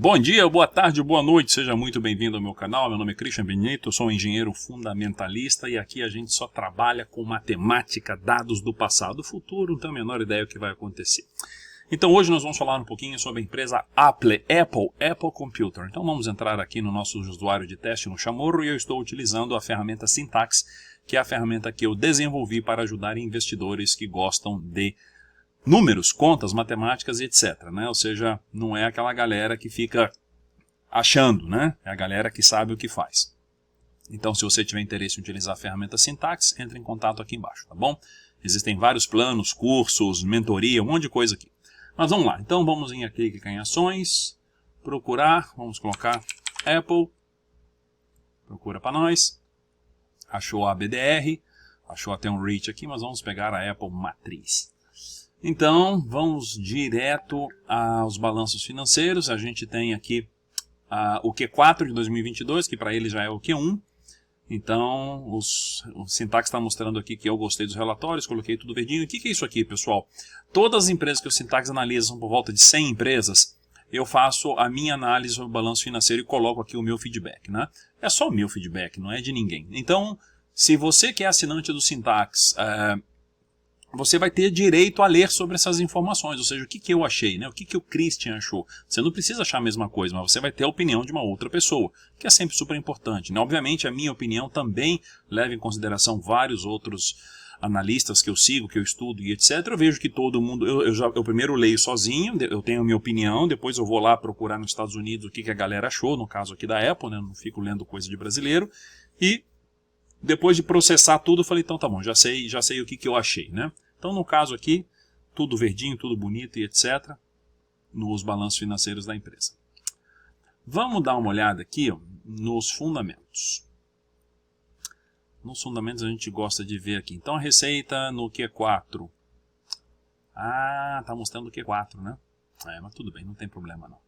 Bom dia, boa tarde, boa noite, seja muito bem-vindo ao meu canal. Meu nome é Christian Benito, eu sou um engenheiro fundamentalista e aqui a gente só trabalha com matemática, dados do passado. Do futuro, não tenho a menor ideia do que vai acontecer. Então hoje nós vamos falar um pouquinho sobre a empresa Apple Computer. Então vamos entrar aqui no nosso usuário de teste no Chamorro e eu estou utilizando a ferramenta Syntax, que é a ferramenta que eu desenvolvi para ajudar investidores que gostam de números, contas, matemáticas e etc, né? Ou seja, não é aquela galera que fica achando, né? É a galera que sabe o que faz. Então, se você tiver interesse em utilizar a ferramenta Syntax, entre em contato aqui embaixo, tá bom? Existem vários planos, cursos, mentoria, um monte de coisa aqui. Mas vamos lá, então vamos em aqui, clicar em ações, procurar, vamos colocar Apple, procura para nós, achou a BDR, achou até um REIT aqui, mas vamos pegar a Apple Matriz. Então, vamos direto aos balanços financeiros. A gente tem aqui o Q4 de 2022, que para ele já é o Q1. Então, o Syntax está mostrando aqui que eu gostei dos relatórios, coloquei tudo verdinho. O que é isso aqui, pessoal? Todas as empresas que o Syntax analisa são por volta de 100 empresas. Eu faço a minha análise sobre o balanço financeiro e coloco aqui o meu feedback, né? É só o meu feedback, não é de ninguém. Então, se você que é assinante do Syntax, você vai ter direito a ler sobre essas informações, ou seja, o que eu achei, né? O que o Christian achou. Você não precisa achar a mesma coisa, mas você vai ter a opinião de uma outra pessoa, que é sempre super importante, né? Obviamente, a minha opinião também leva em consideração vários outros analistas que eu sigo, que eu estudo e etc. Eu vejo que todo mundo, eu primeiro leio sozinho, eu tenho a minha opinião, depois eu vou lá procurar nos Estados Unidos o que a galera achou, no caso aqui da Apple, né? Eu não fico lendo coisa de brasileiro, e depois de processar tudo, eu falei, então tá bom, já sei o que eu achei, né? Então, no caso aqui, tudo verdinho, tudo bonito e etc. nos balanços financeiros da empresa. Vamos dar uma olhada aqui, ó, nos fundamentos. Nos fundamentos a gente gosta de ver aqui. Então, a receita no Q4. Ah, tá mostrando o Q4, né? Mas tudo bem, não tem problema não.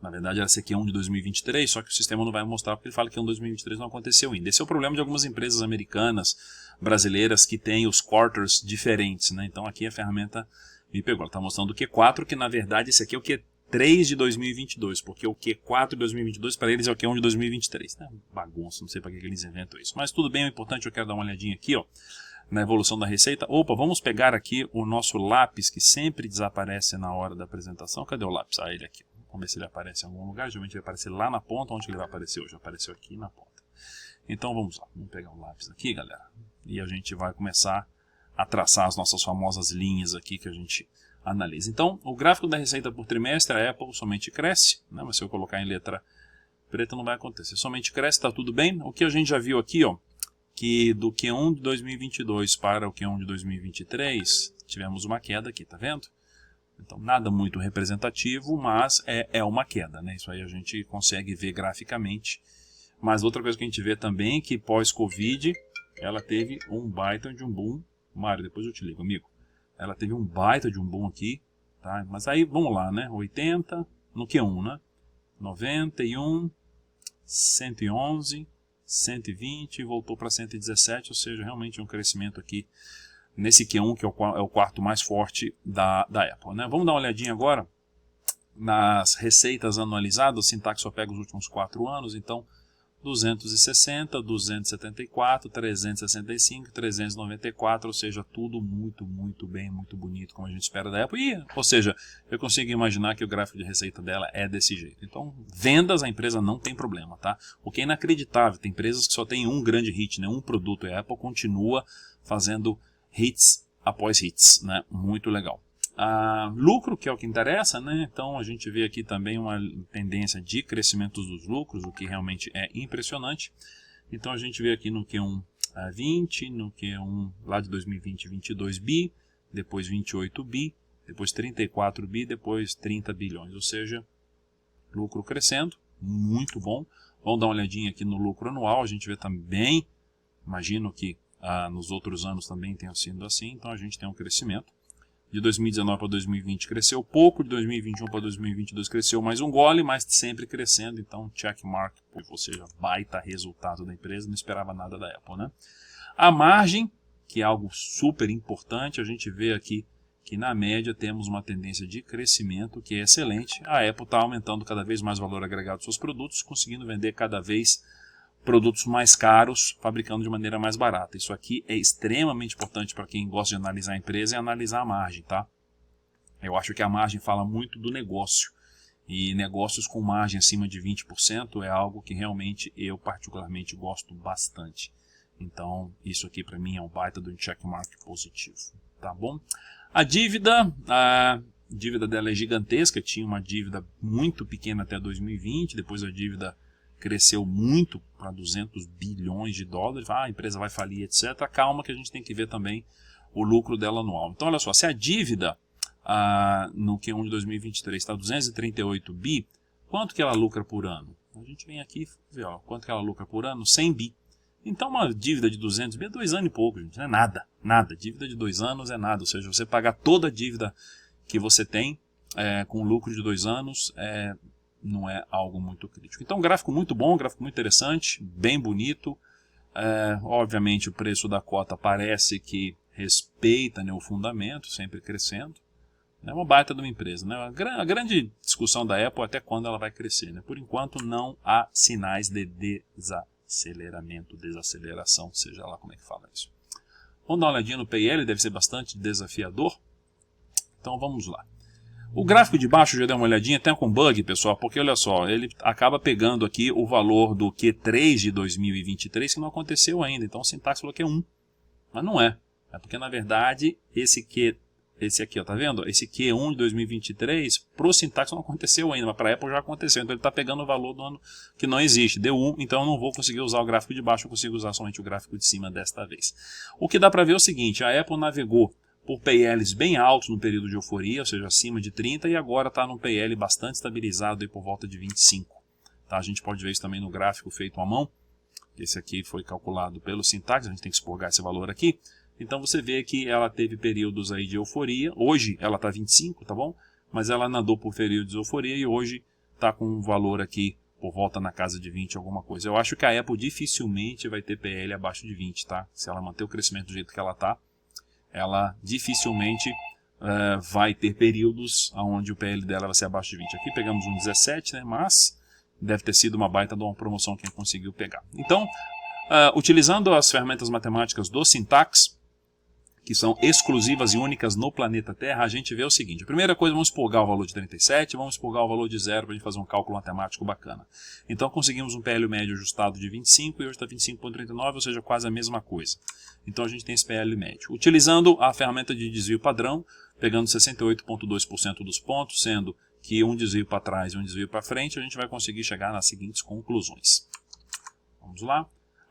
Na verdade era Q1 de 2023, só que o sistema não vai mostrar porque ele fala que Q1 de 2023 não aconteceu ainda. Esse é o problema de algumas empresas americanas, brasileiras, que têm os quarters diferentes, né? Então aqui a ferramenta me pegou. Ela está mostrando o Q4, que na verdade esse aqui é o Q3 de 2022, porque o Q4 de 2022 para eles é o Q1 de 2023. Né? Bagunça, não sei para que eles inventam isso. Mas tudo bem, o importante eu quero dar uma olhadinha aqui, ó, na evolução da receita. Opa, vamos pegar aqui o nosso lápis, que sempre desaparece na hora da apresentação. Cadê o lápis? Ah, ele aqui. Vamos ver se ele aparece em algum lugar. Geralmente ele vai aparecer lá na ponta. Onde ele vai aparecer hoje? Apareceu aqui na ponta. Então vamos lá. Vamos pegar um lápis aqui, galera. E a gente vai começar a traçar as nossas famosas linhas aqui que a gente analisa. Então, o gráfico da receita por trimestre, a Apple somente cresce, né? Mas se eu colocar em letra preta não vai acontecer. Somente cresce, está tudo bem. O que a gente já viu aqui, ó, que do Q1 de 2022 para o Q1 de 2023, tivemos uma queda aqui, tá vendo? Então, nada muito representativo, mas é uma queda, né? Isso aí a gente consegue ver graficamente. Mas outra coisa que a gente vê também é que pós-Covid, ela teve um baita de um boom. Mário, depois eu te ligo, amigo. Ela teve um baita de um boom aqui, tá? Mas aí, vamos lá, né? 80 no Q1, né? 91, 111, 120 e voltou para 117, ou seja, realmente um crescimento aqui nesse Q1, que é o quarto mais forte da Apple, né? Vamos dar uma olhadinha agora nas receitas anualizadas. O Syntax só pega os últimos 4 anos, então 260, 274, 365, 394, ou seja, tudo muito bem, muito bonito, como a gente espera da Apple. E, ou seja, eu consigo imaginar que o gráfico de receita dela é desse jeito. Então, vendas, a empresa não tem problema, tá? O que é inacreditável, tem empresas que só tem um grande hit, né? Um produto, e a Apple continua fazendo hits após hits, né? Muito legal. Lucro, que é o que interessa, né? Então a gente vê aqui também uma tendência de crescimento dos lucros, o que realmente é impressionante. Então a gente vê aqui no Q1 20, no Q1 lá de 2020 22 bi, depois 28 bi, depois 34 bi, depois 30 bilhões, ou seja, lucro crescendo, muito bom. Vamos dar uma olhadinha aqui no lucro anual, a gente vê também, imagino que nos outros anos também tenha sido assim, então a gente tem um crescimento. De 2019 para 2020 cresceu pouco, de 2021 para 2022 cresceu mais um gole, mas sempre crescendo, então check mark, ou seja, baita resultado da empresa, não esperava nada da Apple, né? A margem, que é algo super importante, a gente vê aqui que na média temos uma tendência de crescimento que é excelente. A Apple está aumentando cada vez mais o valor agregado dos seus produtos, conseguindo vender cada vez produtos mais caros, fabricando de maneira mais barata. Isso aqui é extremamente importante para quem gosta de analisar a empresa e analisar a margem, tá? Eu acho que a margem fala muito do negócio. E negócios com margem acima de 20% é algo que realmente eu particularmente gosto bastante. Então, isso aqui para mim é um baita de um checkmark positivo, tá bom? A dívida dela é gigantesca, tinha uma dívida muito pequena até 2020, depois a dívida cresceu muito para 200 bilhões de dólares, a empresa vai falir, etc. Calma que a gente tem que ver também o lucro dela anual. Então, olha só, se a dívida no Q1 de 2023 está 238 bi, quanto que ela lucra por ano? A gente vem aqui e vê, ó, quanto que ela lucra por ano? 100 bi. Então uma dívida de 200 bi é 2 anos e pouco, gente, não é nada, nada. Dívida de 2 anos é nada, ou seja, você pagar toda a dívida que você tem com lucro de 2 anos não é algo muito crítico. Então gráfico muito bom, gráfico muito interessante, bem bonito. Obviamente o preço da cota parece que respeita, né, o fundamento, sempre crescendo. É uma baita de uma empresa, né? A grande discussão da Apple é até quando ela vai crescer, né? Por enquanto não há sinais de desaceleração, seja lá como é que fala isso. Vamos dar uma olhadinha no PL, deve ser bastante desafiador. Então vamos lá. O gráfico de baixo, já dei uma olhadinha, até com bug, pessoal, porque olha só, ele acaba pegando aqui o valor do Q3 de 2023, que não aconteceu ainda. Então o sintaxe falou que é 1, mas não é. É porque na verdade esse aqui, ó, tá vendo? Esse Q1 de 2023, pro sintaxe não aconteceu ainda, mas para a Apple já aconteceu. Então ele está pegando o valor do ano que não existe, deu 1, então eu não vou conseguir usar o gráfico de baixo, eu consigo usar somente o gráfico de cima desta vez. O que dá para ver é o seguinte, a Apple navegou por PLs bem altos no período de euforia, ou seja, acima de 30, e agora está num PL bastante estabilizado aí por volta de 25. Tá? A gente pode ver isso também no gráfico feito à mão. Esse aqui foi calculado pelo sintaxe, a gente tem que expurgar esse valor aqui. Então você vê que ela teve períodos aí de euforia, hoje ela está 25, tá bom? Mas ela nadou por períodos de euforia e hoje está com um valor aqui por volta na casa de 20 alguma coisa. Eu acho que a Apple dificilmente vai ter PL abaixo de 20, tá? Se ela manter o crescimento do jeito que ela está, ela dificilmente vai ter períodos onde o PL dela vai ser abaixo de 20. Aqui pegamos um 17, né? Mas deve ter sido uma baita de uma promoção quem conseguiu pegar. Então, utilizando as ferramentas matemáticas do sintaxe, que são exclusivas e únicas no planeta Terra, a gente vê o seguinte. A primeira coisa, vamos expurgar o valor de 37, vamos expurgar o valor de 0 para a gente fazer um cálculo matemático bacana. Então conseguimos um PL médio ajustado de 25 e hoje está 25,39, ou seja, quase a mesma coisa. Então a gente tem esse PL médio. Utilizando a ferramenta de desvio padrão, pegando 68,2% dos pontos, sendo que um desvio para trás e um desvio para frente, a gente vai conseguir chegar nas seguintes conclusões. Vamos lá.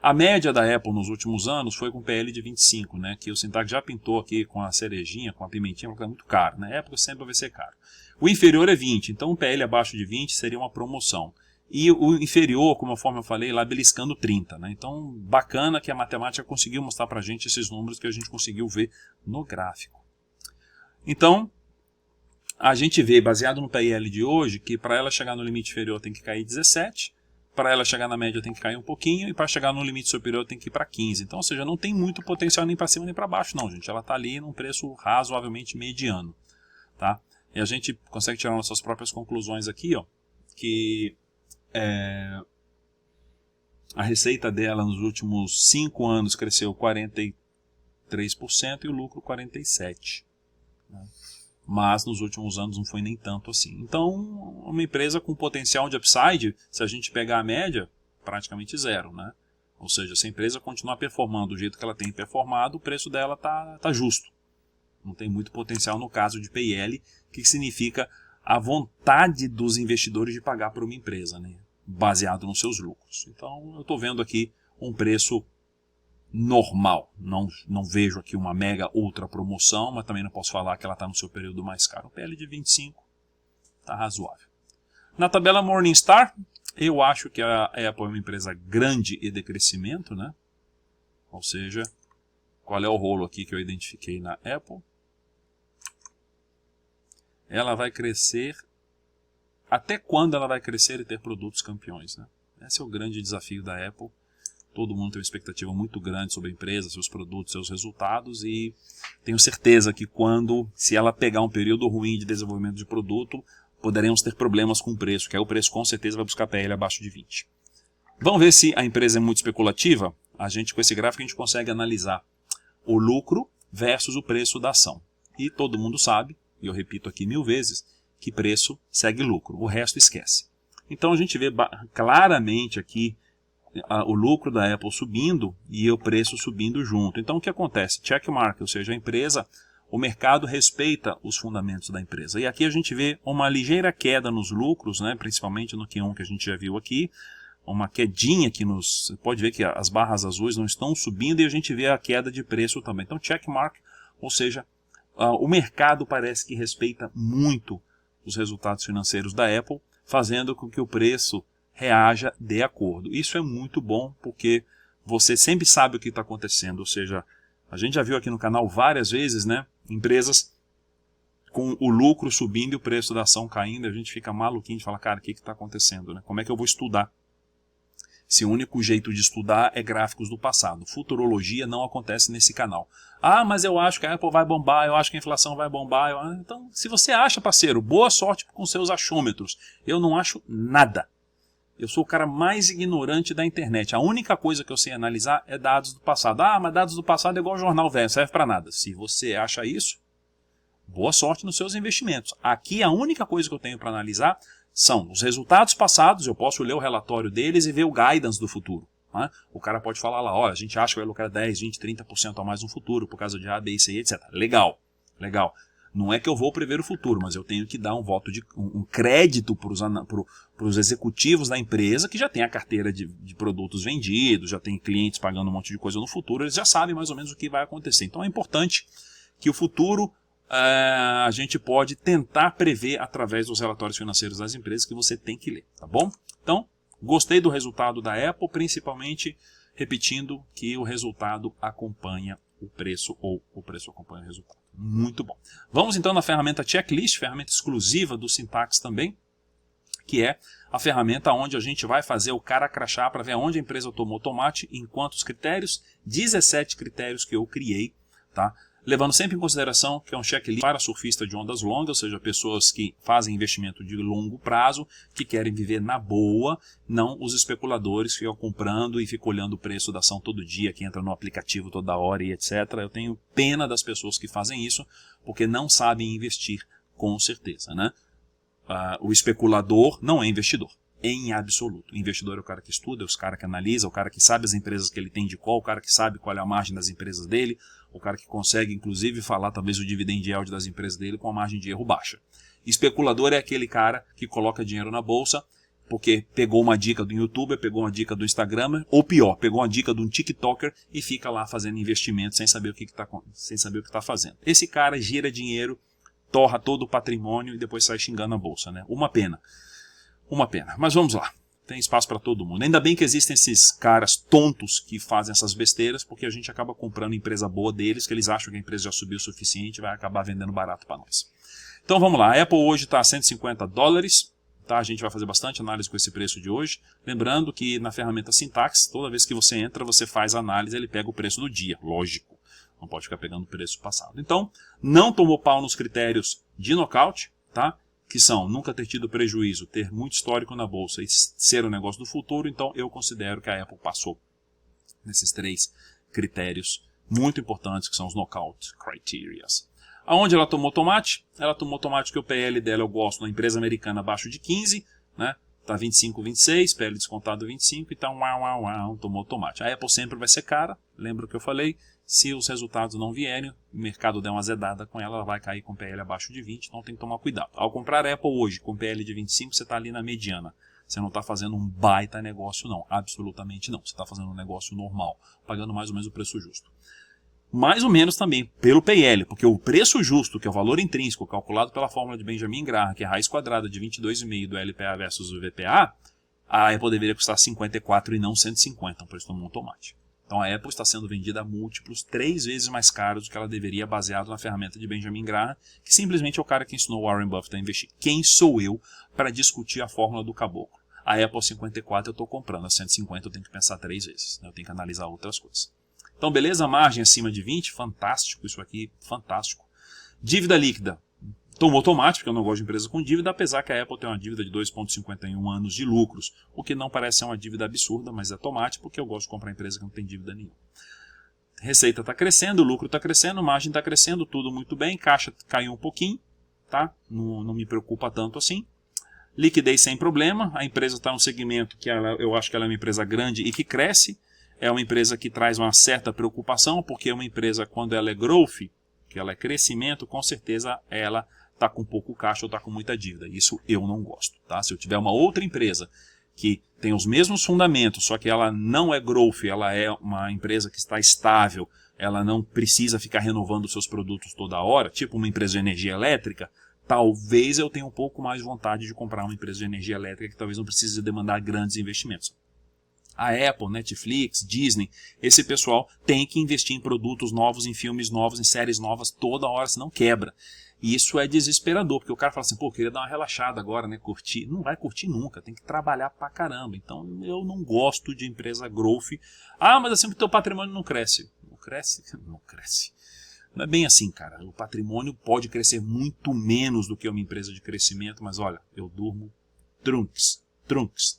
A média da Apple nos últimos anos foi com PL de 25, né, que o sintaxe já pintou aqui com a cerejinha, com a pimentinha, porque é muito caro. Na época sempre vai ser caro. O inferior é 20, então um PL abaixo de 20 seria uma promoção. E o inferior, como eu falei, lá beliscando 30. Né? Então, bacana que a matemática conseguiu mostrar para a gente esses números que a gente conseguiu ver no gráfico. Então, a gente vê, baseado no PL de hoje, que para ela chegar no limite inferior tem que cair 17, para ela chegar na média tem que cair um pouquinho, e para chegar no limite superior tem que ir para 15. Então, ou seja, não tem muito potencial nem para cima nem para baixo, não, gente. Ela está ali num preço razoavelmente mediano. Tá? E a gente consegue tirar nossas próprias conclusões aqui, ó, que a receita dela nos últimos 5 anos cresceu 43% e o lucro 47%. Né? Mas nos últimos anos não foi nem tanto assim. Então, uma empresa com potencial de upside, se a gente pegar a média, praticamente zero, né? Ou seja, se a empresa continuar performando do jeito que ela tem performado, o preço dela tá justo. Não tem muito potencial no caso de PL, que significa a vontade dos investidores de pagar por uma empresa, né? Baseado nos seus lucros. Então, eu estou vendo aqui um preço normal, não vejo aqui uma mega ultra promoção, mas também não posso falar que ela está no seu período mais caro. O PL de 25 está razoável. Na tabela Morningstar, eu acho que a Apple é uma empresa grande e de crescimento, né? Ou seja, qual é o rolo aqui que eu identifiquei na Apple? Ela vai crescer, até quando ela vai crescer e ter produtos campeões, né? Esse é o grande desafio da Apple. Todo mundo tem uma expectativa muito grande sobre a empresa, seus produtos, seus resultados, e tenho certeza que se ela pegar um período ruim de desenvolvimento de produto, poderemos ter problemas com o preço, que aí o preço com certeza vai buscar PL abaixo de 20. Vamos ver se a empresa é muito especulativa? Com esse gráfico a gente consegue analisar o lucro versus o preço da ação. E todo mundo sabe, e eu repito aqui 1000 vezes, que preço segue lucro, o resto esquece. Então a gente vê claramente aqui o lucro da Apple subindo e o preço subindo junto. Então o que acontece? Check mark, ou seja, o mercado respeita os fundamentos da empresa. E aqui a gente vê uma ligeira queda nos lucros, né, principalmente no Q1 que a gente já viu aqui, uma quedinha aqui você pode ver que as barras azuis não estão subindo e a gente vê a queda de preço também. Então check mark, ou seja, o mercado parece que respeita muito os resultados financeiros da Apple, fazendo com que o preço reaja de acordo. Isso é muito bom porque você sempre sabe o que está acontecendo, ou seja, a gente já viu aqui no canal várias vezes, né, empresas com o lucro subindo e o preço da ação caindo, a gente fica maluquinho de falar, cara, o que está acontecendo, né? Como é que eu vou estudar? Se o único jeito de estudar é gráficos do passado. Futurologia não acontece nesse canal. Ah, mas eu acho que a Apple vai bombar, eu acho que a inflação vai bombar. Então, se você acha, parceiro, boa sorte com seus achômetros. Eu não acho nada. Eu sou o cara mais ignorante da internet. A única coisa que eu sei analisar é dados do passado. Ah, mas dados do passado é igual jornal velho, serve para nada. Se você acha isso, boa sorte nos seus investimentos. Aqui a única coisa que eu tenho para analisar são os resultados passados, eu posso ler o relatório deles e ver o guidance do futuro. Né? O cara pode falar lá, olha, a gente acha que vai lucrar 10, 20, 30% a mais no futuro por causa de A, B, C, etc. Legal, legal. Não é que eu vou prever o futuro, mas eu tenho que dar um crédito para os executivos da empresa que já tem a carteira de produtos vendidos, já tem clientes pagando um monte de coisa no futuro, eles já sabem mais ou menos o que vai acontecer. Então é importante que o futuro a gente pode tentar prever através dos relatórios financeiros das empresas que você tem que ler, tá bom? Então, gostei do resultado da Apple, principalmente repetindo que o resultado acompanha o preço ou o preço acompanha o resultado. Muito bom. Vamos então na ferramenta Checklist, ferramenta exclusiva do Syntax também, que é a ferramenta onde a gente vai fazer o cara crachar para ver onde a empresa tomou tomate, em quantos critérios, 17 critérios que eu criei, tá? Levando sempre em consideração que é um checklist para surfista de ondas longas, ou seja, pessoas que fazem investimento de longo prazo, que querem viver na boa, não os especuladores que ficam comprando e ficam olhando o preço da ação todo dia, que entra no aplicativo toda hora e etc. Eu tenho pena das pessoas que fazem isso, porque não sabem investir com certeza, né? O especulador não é investidor, em absoluto. O investidor é o cara que estuda, é o cara que analisa, é o cara que sabe as empresas que ele tem de qual, o cara que sabe qual é a margem das empresas dele, o cara que consegue, inclusive, falar talvez o dividend yield das empresas dele com a margem de erro baixa. Especulador é aquele cara que coloca dinheiro na bolsa porque pegou uma dica do YouTube, pegou uma dica do Instagram, ou pior, pegou uma dica de um TikToker e fica lá fazendo investimento sem saber o que está fazendo. Esse cara gira dinheiro, torra todo o patrimônio e depois sai xingando a bolsa, né? Uma pena. Uma pena. Mas vamos lá. Tem espaço para todo mundo. Ainda bem que existem esses caras tontos que fazem essas besteiras, porque a gente acaba comprando empresa boa deles, que eles acham que a empresa já subiu o suficiente e vai acabar vendendo barato para nós. Então vamos lá. A Apple hoje está a $150. Tá? A gente vai fazer bastante análise com esse preço de hoje. Lembrando que na ferramenta Syntax, toda vez que você entra, você faz a análise, ele pega o preço do dia. Lógico. Não pode ficar pegando o preço passado. Então, não tomou pau nos critérios de nocaute, tá? Que são nunca ter tido prejuízo, ter muito histórico na bolsa e ser um negócio do futuro, então eu considero que a Apple passou nesses 3 critérios muito importantes, que são os knockout criteria. Aonde ela tomou tomate? Ela tomou tomate que o PL dela eu gosto na empresa americana abaixo de 15, né? Tá 25, 26, PL descontado 25, então tomou tomate. A Apple sempre vai ser cara, lembra o que eu falei? Se os resultados não vierem, o mercado der uma azedada com ela, ela vai cair com PL abaixo de 20, então tem que tomar cuidado. Ao comprar a Apple hoje com PL de 25, você está ali na mediana. Você não está fazendo um baita negócio não, absolutamente não. Você está fazendo um negócio normal, pagando mais ou menos o preço justo. Mais ou menos também pelo PL, porque o preço justo, que é o valor intrínseco calculado pela fórmula de Benjamin Graham, que é a raiz quadrada de 22,5 do LPA versus o VPA, a Apple deveria custar 54 e não 150, por isso tomou um tomate. Então a Apple está sendo vendida a múltiplos 3 vezes mais caros do que ela deveria, baseado na ferramenta de Benjamin Graham, que simplesmente é o cara que ensinou Warren Buffett a investir. Quem sou eu para discutir a fórmula do caboclo? A A Apple 54 eu estou comprando, a 150 eu tenho que pensar 3 vezes, né? Eu tenho que analisar outras coisas. Então, beleza, margem acima de 20, fantástico, isso aqui, fantástico. Dívida líquida, tomou automático, porque eu não gosto de empresa com dívida, apesar que a Apple tem uma dívida de 2,51 anos de lucros, o que não parece ser uma dívida absurda, mas é automático, porque eu gosto de comprar empresa que não tem dívida nenhuma. Receita está crescendo, lucro está crescendo, margem está crescendo, tudo muito bem, caixa caiu um pouquinho, tá? Não me preocupa tanto assim. Liquidez sem problema, a empresa está num segmento que eu acho que ela é uma empresa grande e que cresce, é uma empresa que traz uma certa preocupação, porque é uma empresa, quando ela é growth, que ela é crescimento, com certeza ela está com pouco caixa ou está com muita dívida. Isso eu não gosto. Tá? Se eu tiver uma outra empresa que tem os mesmos fundamentos, só que ela não é growth, ela é uma empresa que está estável, ela não precisa ficar renovando seus produtos toda hora, tipo uma empresa de energia elétrica, talvez eu tenha um pouco mais vontade de comprar uma empresa de energia elétrica que talvez não precise demandar grandes investimentos. A Apple, Netflix, Disney, esse pessoal tem que investir em produtos novos, em filmes novos, em séries novas toda hora, senão quebra. E isso é desesperador, porque o cara fala assim, pô, eu queria dar uma relaxada agora, né, curtir. Não vai curtir nunca, tem que trabalhar pra caramba. Então eu não gosto de empresa growth. Ah, mas assim o teu patrimônio não cresce. Não cresce? Não cresce. Não é bem assim, cara. O patrimônio pode crescer muito menos do que uma empresa de crescimento, mas olha, eu durmo trunks,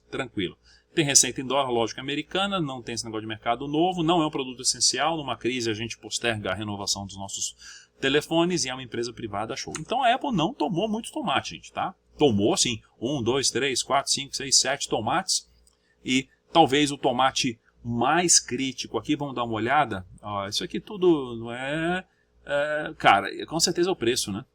tranquilo. Tem receita em dólar, lógico, americana, não tem esse negócio de mercado novo, não é um produto essencial, numa crise a gente posterga a renovação dos nossos telefones e é uma empresa privada, show. Então a Apple não tomou muito tomate, gente, tá? Tomou, sim, 1, 2, 3, 4, 5, 6, 7 tomates e talvez o tomate mais crítico aqui, vamos dar uma olhada, ó, isso aqui tudo não cara, com certeza é o preço, né?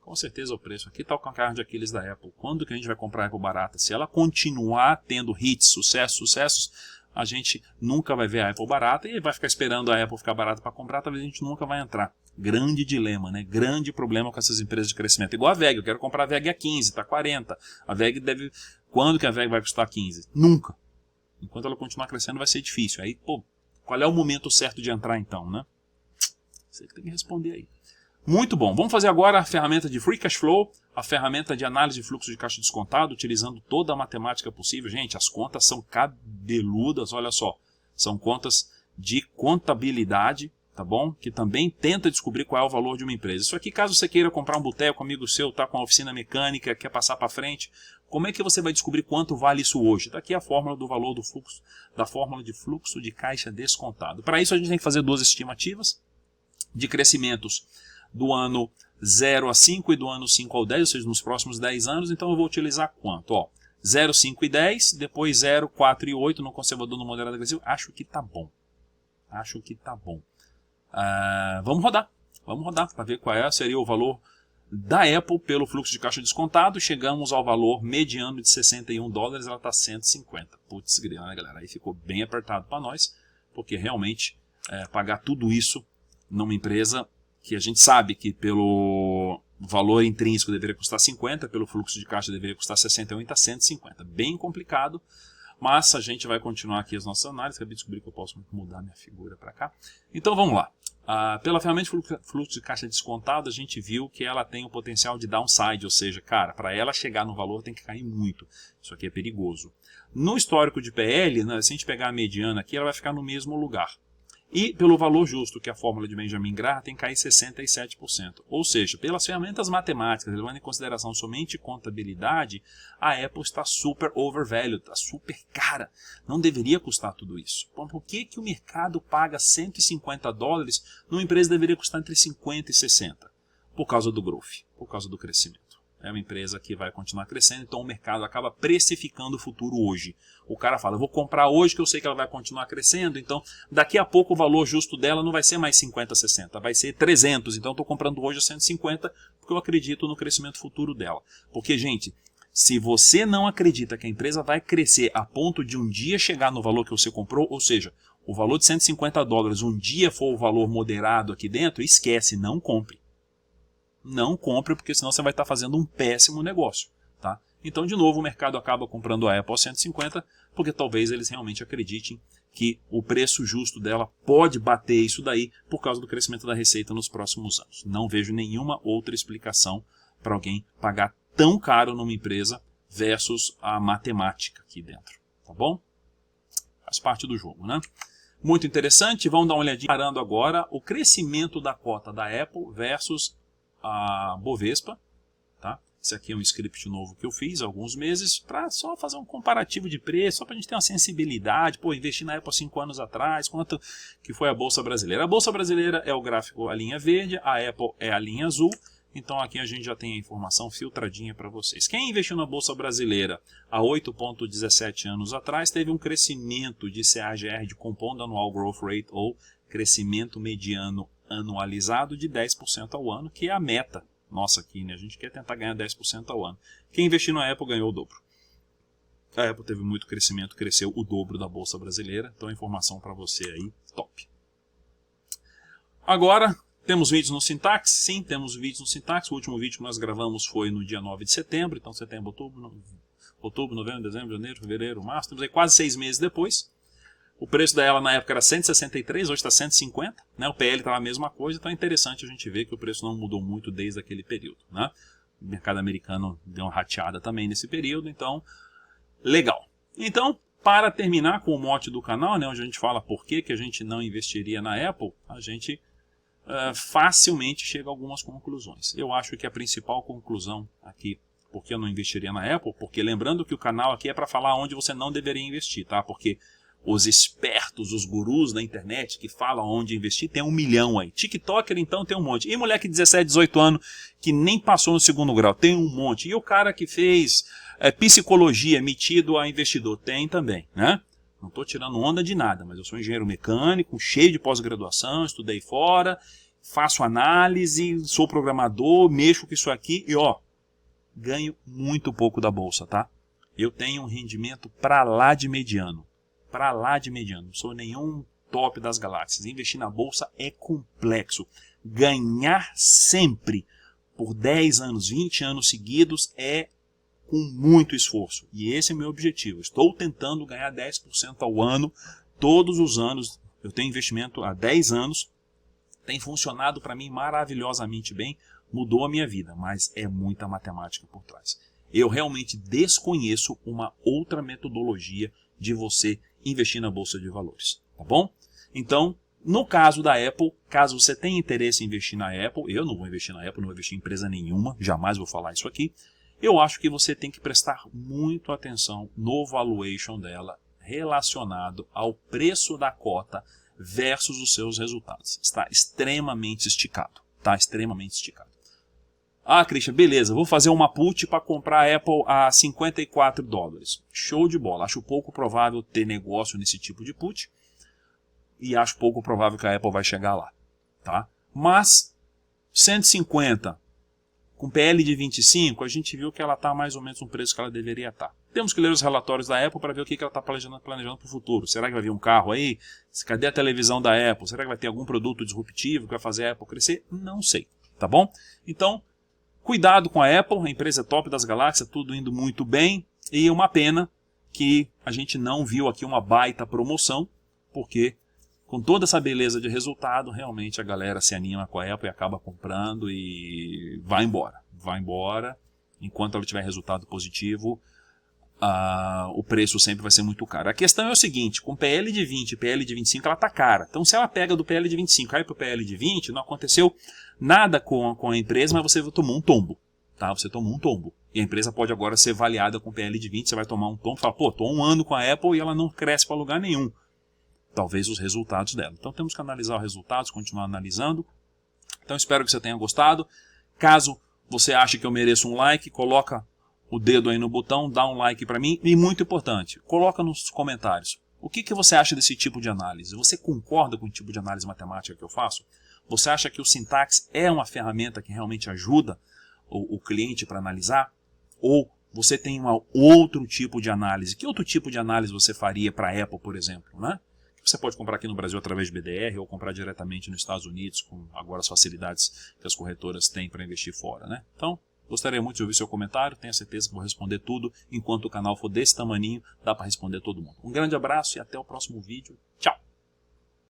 Com certeza o preço. Aqui está o calcanhar de Aquiles da Apple. Quando que a gente vai comprar a Apple barata? Se ela continuar tendo hits, sucessos, a gente nunca vai ver a Apple barata e vai ficar esperando a Apple ficar barata para comprar, talvez a gente nunca vai entrar. Grande dilema, né? Grande problema com essas empresas de crescimento. Igual a VEG, eu quero comprar a VEG a 15, está 40. A VEG deve... Quando que a VEG vai custar 15? Nunca. Enquanto ela continuar crescendo vai ser difícil. Aí, pô, qual é o momento certo de entrar então, né? Você que tem que responder aí. Muito bom. Vamos fazer agora a ferramenta de Free Cash Flow, a ferramenta de análise de fluxo de caixa descontado, utilizando toda a matemática possível. Gente, as contas são cabeludas, olha só. São contas de contabilidade, tá bom? Que também tenta descobrir qual é o valor de uma empresa. Isso aqui, caso você queira comprar um boteco, amigo seu, tá com uma oficina mecânica, quer passar para frente, como é que você vai descobrir quanto vale isso hoje? Está aqui a fórmula do valor do fluxo, da fórmula de fluxo de caixa descontado. Para isso a gente tem que fazer duas estimativas de crescimentos do ano 0 a 5 e do ano 5 ao 10, ou seja, nos próximos 10 anos, então eu vou utilizar quanto? Ó, 0, 5 e 10, depois 0, 4 e 8 no conservador, no moderado agressivo. Acho que tá bom. Acho que tá bom. Vamos rodar para ver qual seria o valor da Apple pelo fluxo de caixa descontado. Chegamos ao valor mediano de 61 dólares, ela está 150. Putz, grila, né, galera? Aí ficou bem apertado para nós, porque realmente pagar tudo isso numa empresa que a gente sabe que pelo valor intrínseco deveria custar 50, pelo fluxo de caixa deveria custar 61 e está 150. Bem complicado, mas a gente vai continuar aqui as nossas análises. Acabei de descobrir que eu posso mudar minha figura para cá. Então vamos lá. Pela ferramenta de fluxo de caixa descontado, a gente viu que ela tem o potencial de downside, ou seja, cara, para ela chegar no valor tem que cair muito. Isso aqui é perigoso. No histórico de PL, né, se a gente pegar a mediana aqui, ela vai ficar no mesmo lugar. E pelo valor justo, que é a fórmula de Benjamin Graham, tem que cair 67%. Ou seja, pelas ferramentas matemáticas, levando em consideração somente contabilidade, a Apple está super overvalued, está super cara. Não deveria custar tudo isso. Por que o mercado paga 150 dólares numa empresa que deveria custar entre 50 e 60? Por causa do growth, por causa do crescimento. É uma empresa que vai continuar crescendo, então o mercado acaba precificando o futuro hoje. O cara fala, eu vou comprar hoje que eu sei que ela vai continuar crescendo, então daqui a pouco o valor justo dela não vai ser mais 50, 60, vai ser 300, então eu estou comprando hoje a 150 porque eu acredito no crescimento futuro dela. Porque, gente, se você não acredita que a empresa vai crescer a ponto de um dia chegar no valor que você comprou, ou seja, o valor de 150 dólares um dia for o valor moderado aqui dentro, esquece, não compre. Não compre, porque senão você vai estar fazendo um péssimo negócio. Tá? Então, de novo, o mercado acaba comprando a Apple a 150, porque talvez eles realmente acreditem que o preço justo dela pode bater isso daí por causa do crescimento da receita nos próximos anos. Não vejo nenhuma outra explicação para alguém pagar tão caro numa empresa versus a matemática aqui dentro, tá bom? Faz parte do jogo, né? Muito interessante, vamos dar uma olhadinha comparando agora o crescimento da cota da Apple versus a Bovespa, tá? Esse aqui é um script novo que eu fiz há alguns meses para só fazer um comparativo de preço, só para a gente ter uma sensibilidade, pô, investir na Apple 5 anos atrás, quanto que foi a Bolsa Brasileira. A Bolsa Brasileira é o gráfico, a linha verde, a Apple é a linha azul, então aqui a gente já tem a informação filtradinha para vocês. Quem investiu na Bolsa Brasileira há 8,17 anos atrás teve um crescimento de CAGR, de Compound Annual Growth Rate, ou crescimento mediano anualizado de 10% ao ano, que é a meta nossa aqui, né? A gente quer tentar ganhar 10% ao ano. Quem investiu na Apple ganhou o dobro. A Apple teve muito crescimento, cresceu o dobro da Bolsa Brasileira, então informação para você aí, top. Agora, temos vídeos no Syntax? Sim, temos vídeos no Syntax. O último vídeo que nós gravamos foi no dia 9 de setembro, então setembro, outubro, novembro, dezembro, janeiro, fevereiro, março, temos aí quase 6 meses depois. O preço dela na época era 163, hoje está 150, né? O PL estava a mesma coisa, então é interessante a gente ver que o preço não mudou muito desde aquele período, né? O mercado americano deu uma rateada também nesse período, então legal. Então, para terminar com o mote do canal, né, onde a gente fala por que a gente não investiria na Apple, a gente facilmente chega a algumas conclusões. Eu acho que a principal conclusão aqui, porque eu não investiria na Apple, porque lembrando que o canal aqui é para falar onde você não deveria investir, tá? Porque os espertos, os gurus da internet que falam onde investir, tem 1 milhão aí. TikToker, então, tem um monte. E moleque de 17, 18 anos que nem passou no segundo grau, tem um monte. E o cara que fez psicologia metido a investidor, tem também, né? Não estou tirando onda de nada, mas eu sou engenheiro mecânico, cheio de pós-graduação, estudei fora, faço análise, sou programador, mexo com isso aqui e ó, ganho muito pouco da bolsa, tá? Eu tenho um rendimento para lá de mediano. Para lá de mediano, não sou nenhum top das galáxias. Investir na bolsa é complexo. Ganhar sempre por 10 anos, 20 anos seguidos é com muito esforço. E esse é o meu objetivo. Estou tentando ganhar 10% ao ano, todos os anos. Eu tenho investimento há 10 anos, tem funcionado para mim maravilhosamente bem, mudou a minha vida, mas é muita matemática por trás. Eu realmente desconheço uma outra metodologia de você investir na Bolsa de Valores, tá bom? Então, no caso da Apple, caso você tenha interesse em investir na Apple, eu não vou investir na Apple, não vou investir em empresa nenhuma, jamais vou falar isso aqui, eu acho que você tem que prestar muito atenção no valuation dela relacionado ao preço da cota versus os seus resultados. Está extremamente esticado, tá? Extremamente esticado. Ah, Christian, beleza, vou fazer uma put para comprar a Apple a 54 dólares. Show de bola. Acho pouco provável ter negócio nesse tipo de put e acho pouco provável que a Apple vai chegar lá, tá? Mas 150 com PL de 25, a gente viu que ela está mais ou menos no preço que ela deveria estar. Temos que ler os relatórios da Apple para ver o que ela está planejando para o futuro. Será que vai vir um carro aí? Cadê a televisão da Apple? Será que vai ter algum produto disruptivo que vai fazer a Apple crescer? Não sei, tá bom? Então, cuidado com a Apple, a empresa é top das galáxias, tudo indo muito bem. E uma pena que a gente não viu aqui uma baita promoção, porque com toda essa beleza de resultado, realmente a galera se anima com a Apple e acaba comprando e vai embora. Vai embora, enquanto ela tiver resultado positivo, o preço sempre vai ser muito caro. A questão é o seguinte, com PL de 20 e PL de 25 ela está cara. Então se ela pega do PL de 25 e cai para o PL de 20, não aconteceu nada com a empresa, mas você tomou um tombo. Tá? Você tomou um tombo. E a empresa pode agora ser avaliada com PL de 20, você vai tomar um tombo e fala, pô, estou 1 ano com a Apple e ela não cresce para lugar nenhum. Talvez os resultados dela. Então temos que analisar os resultados, continuar analisando. Então espero que você tenha gostado. Caso você ache que eu mereço um like, coloca o dedo aí no botão, dá um like para mim. E muito importante, coloca nos comentários. O que você acha desse tipo de análise? Você concorda com o tipo de análise matemática que eu faço? Você acha que o Syntax é uma ferramenta que realmente ajuda o cliente para analisar? Ou você tem um outro tipo de análise? Que outro tipo de análise você faria para a Apple, por exemplo, né? Você pode comprar aqui no Brasil através de BDR ou comprar diretamente nos Estados Unidos, com agora as facilidades que as corretoras têm para investir fora, né? Então, gostaria muito de ouvir seu comentário, tenho certeza que vou responder tudo. Enquanto o canal for desse tamaninho, dá para responder todo mundo. Um grande abraço e até o próximo vídeo. Tchau!